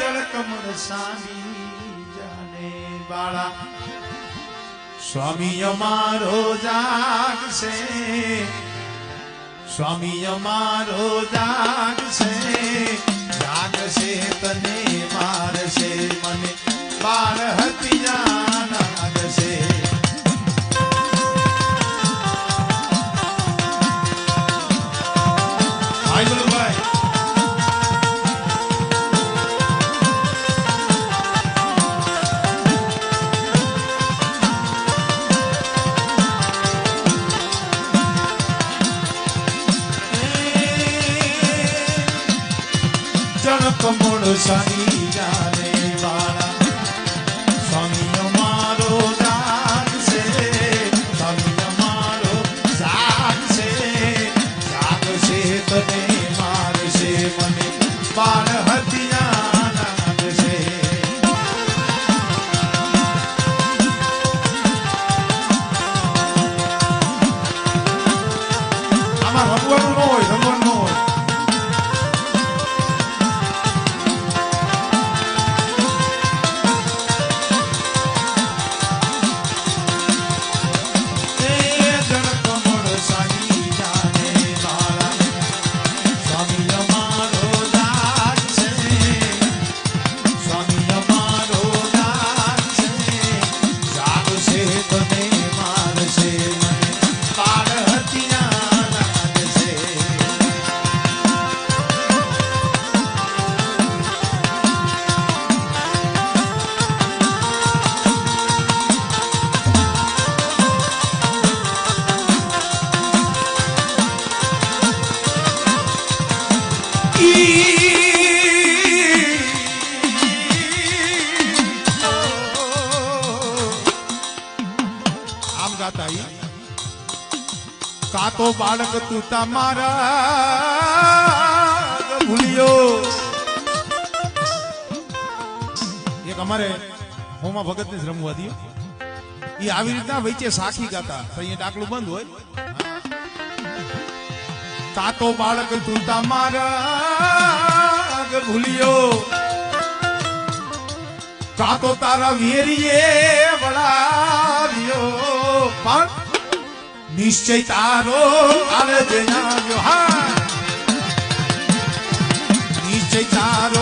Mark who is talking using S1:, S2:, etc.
S1: જળકમળ સાની જાને બાળા સ્વામી અમારો જાગશે સ્વામી અમારો જાગશે જાગશે તને મારશે મને બાળ હત્યા નાગશે ભાઈ બોલો ભાઈ જળકમળ સાની જાને વાળા સ્વામી અમારો જાગશે સ્વામી અમારો જાગશે જાગશે તને મારશે મને બાળ હત્યા નાગશે આમાં રમવાનું ન હોય રમવાનું ન હોય કાતો બાળક તું તમારા ભૂલ્યો એક અમારે હોમાં ભગત ને રમવા દો એ આવી રીતના વચ્ચે સાખી ગાતા તો અહીંયા ડાકલું બંધ હોય કાતો બાળક તું તમારા ભૂલ્યો કાતો તારા વેરીએ વળાવ્યો પણ નિશ્ચય તારો આલે જણાવ્યો હા નિશ્ચય તારો